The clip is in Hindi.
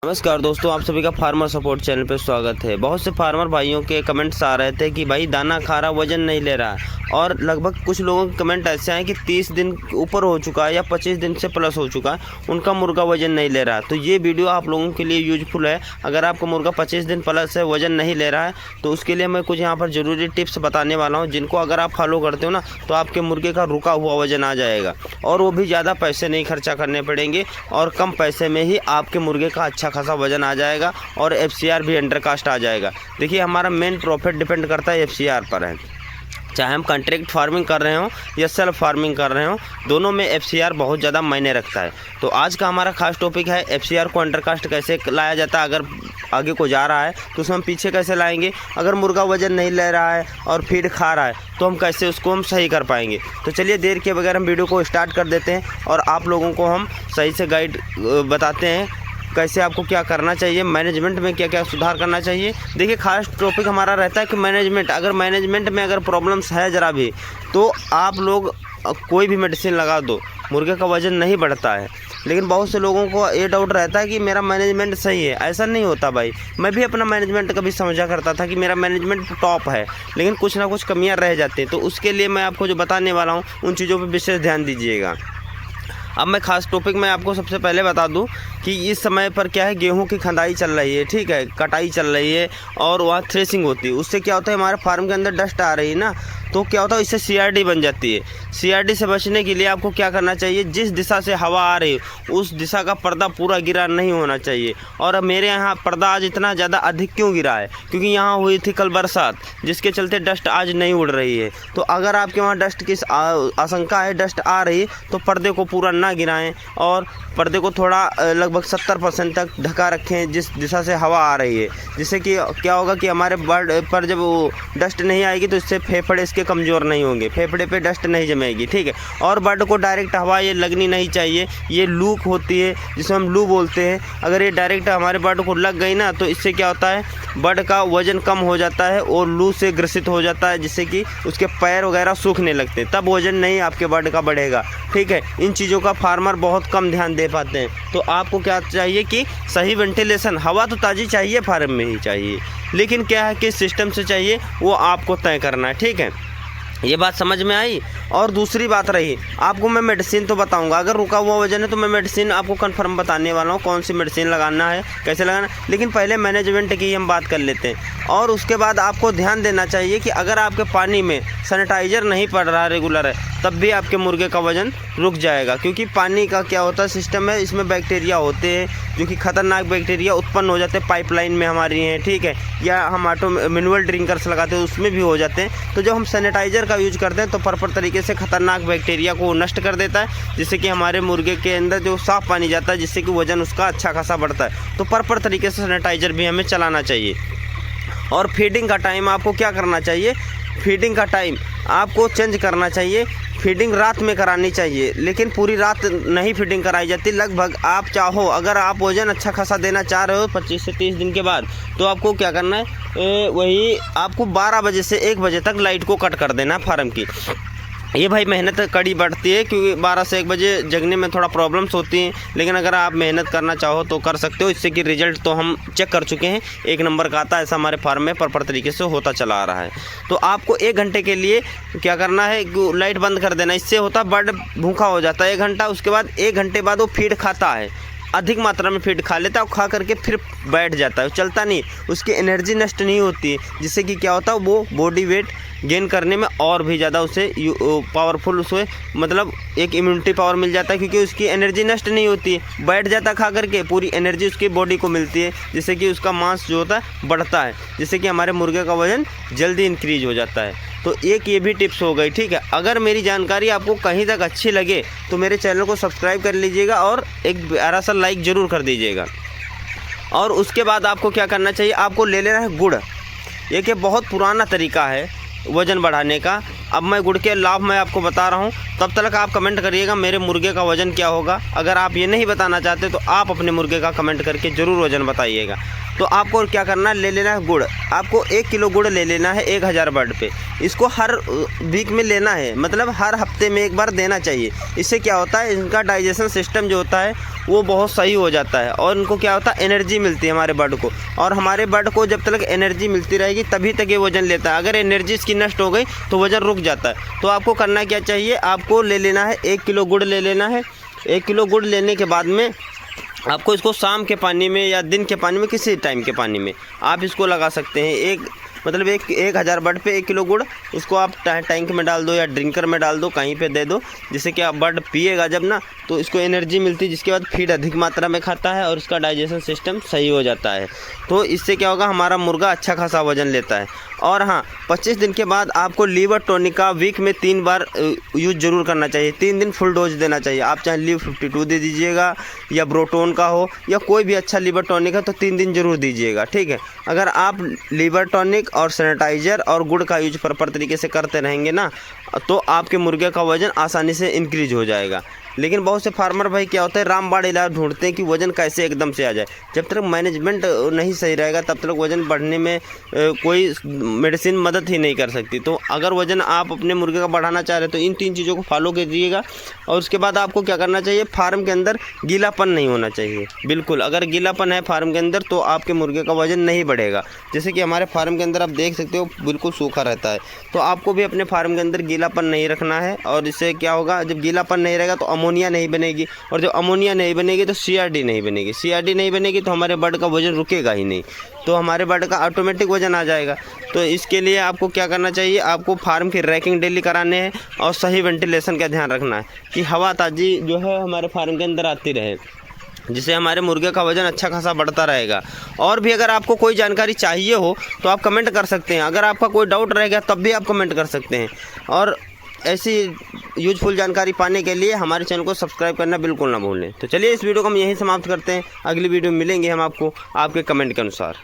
नमस्कार दोस्तों, आप सभी का फार्मर सपोर्ट चैनल पर स्वागत है। बहुत से फार्मर भाइयों के कमेंट्स आ रहे थे कि भाई दाना खा रहा, वजन नहीं ले रहा है। और लगभग कुछ लोगों के कमेंट ऐसे हैं कि 30 दिन ऊपर हो चुका है या 25 दिन से प्लस हो चुका है, उनका मुर्गा वजन नहीं ले रहा है। तो ये वीडियो आप लोगों के लिए यूजफुल है। अगर आपका मुर्गा 25 दिन प्लस है, वजन नहीं ले रहा है, तो उसके लिए मैं कुछ यहाँ पर ज़रूरी टिप्स बताने वाला हूँ, जिनको अगर आप फॉलो करते हो ना, तो आपके मुर्गे का रुका हुआ वजन आ जाएगा। और वो भी ज़्यादा पैसे नहीं खर्चा करने पड़ेंगे और कम पैसे में ही आपके मुर्गे का अच्छा खासा वजन आ जाएगा और FCR भी अंडरकास्ट आ जाएगा। देखिए, हमारा मेन प्रॉफिट डिपेंड करता है FCR पर है। चाहे हम कॉन्ट्रैक्ट फार्मिंग कर रहे हो या सेल्फ फार्मिंग कर रहे हो, दोनों में FCR बहुत ज़्यादा मायने रखता है। तो आज का हमारा खास टॉपिक है FCR को अंडरकास्ट कैसे लाया जाता है। अगर आगे को जा रहा है तो उसे हम पीछे कैसे लाएंगे। अगर मुर्गा वजन नहीं ले रहा है और फीड खा रहा है तो हम कैसे उसको हम सही कर पाएंगे। तो चलिए देर के बगैर हम वीडियो को स्टार्ट कर देते हैं और आप लोगों को हम सही से गाइड बताते हैं कैसे आपको क्या करना चाहिए, मैनेजमेंट में क्या क्या सुधार करना चाहिए। देखिए, खास टॉपिक हमारा रहता है कि मैनेजमेंट। अगर मैनेजमेंट में अगर प्रॉब्लम्स है ज़रा भी, तो आप लोग कोई भी मेडिसिन लगा दो, मुर्गे का वज़न नहीं बढ़ता है। लेकिन बहुत से लोगों को ये डाउट रहता है कि मेरा मैनेजमेंट सही है। ऐसा नहीं होता भाई। मैं भी अपना मैनेजमेंट कभी समझा करता था कि मेरा मैनेजमेंट टॉप है, लेकिन कुछ ना कुछ कमियां रह जाती हैं। तो उसके लिए मैं आपको जो बताने वाला हूँ, उन चीज़ों पर विशेष ध्यान दीजिएगा। अब मैं खास टॉपिक में आपको सबसे पहले बता दूं कि इस समय पर क्या है, गेहूं की खंदाई चल रही है, ठीक है, कटाई चल रही है और वहाँ थ्रेसिंग होती है। उससे क्या होता है, हमारे फार्म के अंदर डस्ट आ रही है ना, तो क्या होता है, इससे CRD बन जाती है। CRD से बचने के लिए आपको क्या करना चाहिए, जिस दिशा से हवा आ रही है उस दिशा का पर्दा पूरा गिरा नहीं होना चाहिए। और मेरे यहाँ पर्दा आज इतना ज़्यादा अधिक क्यों गिरा है, क्योंकि यहाँ हुई थी कल बरसात, जिसके चलते डस्ट आज नहीं उड़ रही है। तो अगर आपके वहाँ डस्ट की आशंका है, डस्ट आ रही, तो पर्दे को पूरा ना गिराएं और पर्दे को थोड़ा लगभग 70% तक ढका रखें जिस दिशा से हवा आ रही है। जिससे कि क्या होगा कि हमारे बर्ड पर जब वो डस्ट नहीं आएगी तो इससे फेफड़े इसके कमज़ोर नहीं होंगे, फेफड़े पे डस्ट नहीं जमेगी, ठीक है। और बर्ड को डायरेक्ट हवा ये लगनी नहीं चाहिए। ये लूक होती है जिसे हम लू बोलते हैं। अगर ये डायरेक्ट हमारे बर्ड को लग गई ना, तो इससे क्या होता है, बर्ड का वज़न कम हो जाता है और लू से ग्रसित हो जाता है, जिससे कि उसके पैर वगैरह सूखने लगते हैं। तब वज़न नहीं आपके बर्ड का बढ़ेगा, ठीक है। इन चीज़ों का फार्मर बहुत कम ध्यान दे पाते हैं। तो आपको क्या चाहिए कि सही वेंटिलेशन, हवा तो ताज़ी चाहिए, फार्म में ही चाहिए, लेकिन क्या है कि सिस्टम से चाहिए, वो आपको तय करना है, ठीक है। ये बात समझ में आई। और दूसरी बात रही, आपको मैं मेडिसिन तो बताऊंगा। अगर रुका हुआ वजन है तो मैं मेडिसिन आपको कंफर्म बताने वाला हूँ, कौन सी मेडिसिन लगाना है, कैसे लगाना। लेकिन पहले मैनेजमेंट की हम बात कर लेते हैं। और उसके बाद आपको ध्यान देना चाहिए कि अगर आपके पानी में सैनिटाइज़र नहीं पड़ रहा रेगुलर है, तब भी आपके मुर्गे का वज़न रुक जाएगा। क्योंकि पानी का क्या होता है, सिस्टम है, इसमें बैक्टीरिया होते हैं जो कि ख़तरनाक बैक्टीरिया उत्पन्न हो जाते हैं। पाइपलाइन में हमारी हैं, ठीक है, या हम मिनरल ड्रिंकर्स लगाते हैं, उसमें भी हो जाते हैं। तो जब हम सैनिटाइज़र का यूज करते हैं तो प्रॉपर तरीके से खतरनाक बैक्टीरिया को नष्ट कर देता है, जिससे कि हमारे मुर्गे के अंदर जो साफ़ पानी जाता है, जिससे कि वज़न उसका अच्छा खासा बढ़ता है। तो प्रॉपर तरीके से सैनिटाइज़र भी हमें चलाना चाहिए। और फीडिंग का टाइम आपको क्या करना चाहिए, फीडिंग का टाइम आपको चेंज करना चाहिए। फीडिंग रात में करानी चाहिए, लेकिन पूरी रात नहीं फीडिंग कराई जाती। लगभग आप चाहो, अगर आप वज़न अच्छा खासा देना चाह रहे हो 25 से 30 दिन के बाद, तो आपको क्या करना है, वही आपको 12 बजे से 1 बजे तक लाइट को कट कर देना फार्म की। ये भाई मेहनत कड़ी बढ़ती है, क्योंकि 12 से 1 बजे जगने में थोड़ा प्रॉब्लम्स होती हैं, लेकिन अगर आप मेहनत करना चाहो तो कर सकते हो। इससे कि रिजल्ट तो हम चेक कर चुके हैं, 1 नंबर का आता है। ऐसा हमारे फार्म में प्रॉपर तरीके से होता चला आ रहा है। तो आपको 1 घंटे के लिए क्या करना है, लाइट बंद कर देना। इससे होता है बर्ड भूखा हो जाता है 1 घंटा। उसके बाद 1 घंटे बाद वो फीड खाता है, अधिक मात्रा में फीड खा लेता है, खा करके फिर बैठ जाता है, चलता नहीं, उसकी एनर्जी नष्ट नहीं होती है। जिससे कि क्या होता है, वो बॉडी वेट गेन करने में और भी ज़्यादा उसे पावरफुल, उसे मतलब एक इम्यूनिटी पावर मिल जाता है, क्योंकि उसकी एनर्जी नष्ट नहीं होती है, बैठ जाता है खा करके, पूरी एनर्जी उसकी बॉडी को मिलती है, जिससे कि उसका मांस जो होता है बढ़ता है, जिससे कि हमारे मुर्गे का वज़न जल्दी इंक्रीज हो जाता है। तो एक ये भी टिप्स हो गई, ठीक है। अगर मेरी जानकारी आपको कहीं तक अच्छी लगे तो मेरे चैनल को सब्सक्राइब कर लीजिएगा और एक प्यारा सा लाइक ज़रूर कर दीजिएगा। और उसके बाद आपको क्या करना चाहिए, आपको ले लेना है गुड़। ये कि बहुत पुराना तरीका है वज़न बढ़ाने का। अब मैं गुड़ के लाभ मैं आपको बता रहा हूँ, तब तक आप कमेंट करिएगा मेरे मुर्गे का वज़न क्या होगा। अगर आप ये नहीं बताना चाहते तो आप अपने मुर्गे का कमेंट करके ज़रूर वज़न बताइएगा। तो आपको क्या करना है, ले लेना है गुड़। आपको 1 किलो गुड़ ले लेना है 1000 बर्ड पे। इसको हर वीक में लेना है, मतलब हर हफ्ते में एक बार देना चाहिए। इससे क्या होता है, इनका डाइजेशन सिस्टम जो होता है वो बहुत सही हो जाता है और इनको क्या होता है, एनर्जी मिलती है हमारे बर्ड को। और हमारे बर्ड को जब तक एनर्जी मिलती रहेगी तभी तक ये वज़न लेता है। अगर एनर्जी इसकी नष्ट हो गई तो वज़न रुक जाता है। तो आपको करना क्या चाहिए, आपको ले लेना है 1 किलो गुड़ ले लेना है। 1 किलो गुड़ लेने के बाद में आपको इसको शाम के पानी में या दिन के पानी में, किसी टाइम के पानी में आप इसको लगा सकते हैं। मतलब 1000 बर्ड पे 1 किलो गुड़, उसको आप टैंक में डाल दो या ड्रिंकर में डाल दो, कहीं पे दे दो, जिससे कि आप बर्ड पिएगा जब ना तो इसको एनर्जी मिलती है, जिसके बाद फीड अधिक मात्रा में खाता है और इसका डाइजेशन सिस्टम सही हो जाता है। तो इससे क्या होगा, हमारा मुर्गा अच्छा खासा वजन लेता है। और हाँ, 25 दिन के बाद आपको लीवर टॉनिक का वीक में 3 बार यूज जरूर करना चाहिए। 3 दिन फुल डोज देना चाहिए। आप चाहे लीव 52 दे दीजिएगा या ब्रोटोन का हो या कोई भी अच्छा लीवर टॉनिक है तो 3 दिन जरूर दीजिएगा, ठीक है। अगर आप लीवर टॉनिक और सैनिटाइज़र और गुड़ का यूज प्रॉपर तरीके से करते रहेंगे ना तो आपके मुर्गे का वज़न आसानी से इंक्रीज हो जाएगा। लेकिन बहुत से फार्मर भाई क्या होता है, रामबाण इलाज ढूंढते हैं कि वज़न कैसे एकदम से आ जाए। जब तक मैनेजमेंट नहीं सही रहेगा तब तक वज़न बढ़ने में कोई मेडिसिन मदद ही नहीं कर सकती। तो अगर वज़न आप अपने मुर्गे का बढ़ाना चाह रहे हैं तो इन 3 चीज़ों को फॉलो कीजिएगा। और उसके बाद आपको क्या करना चाहिए, फार्म के अंदर गीलापन नहीं होना चाहिए बिल्कुल। अगर गीलापन है फार्म के अंदर तो आपके मुर्गे का वज़न नहीं बढ़ेगा। जैसे कि हमारे फार्म के अंदर आप देख सकते हो बिल्कुल सूखा रहता है। तो आपको भी अपने फार्म के अंदर गीलापन नहीं रखना है। और इससे क्या होगा, जब गीलापन नहीं रहेगा तो अमोनिया नहीं बनेगी, और जब अमोनिया नहीं बनेगी तो सीआरडी नहीं बनेगी। सीआरडी नहीं बनेगी तो हमारे बर्ड का वज़न रुकेगा ही नहीं, तो हमारे बर्ड का ऑटोमेटिक वज़न आ जाएगा। तो इसके लिए आपको क्या करना चाहिए, आपको फार्म की रैकिंग डेली कराने हैं और सही वेंटिलेशन का ध्यान रखना है कि हवा ताज़ी जो है हमारे फार्म के अंदर आती रहे, जिससे हमारे मुर्गे का वज़न अच्छा खासा बढ़ता रहेगा। और भी अगर आपको कोई जानकारी चाहिए हो तो आप कमेंट कर सकते हैं। अगर आपका कोई डाउट रहेगा तब भी आप कमेंट कर सकते हैं। और ऐसी यूजफुल जानकारी पाने के लिए हमारे चैनल को सब्सक्राइब करना बिल्कुल ना भूलें। तो चलिए इस वीडियो को हम यहीं समाप्त करते हैं। अगली वीडियो में मिलेंगे हम आपको आपके कमेंट के अनुसार।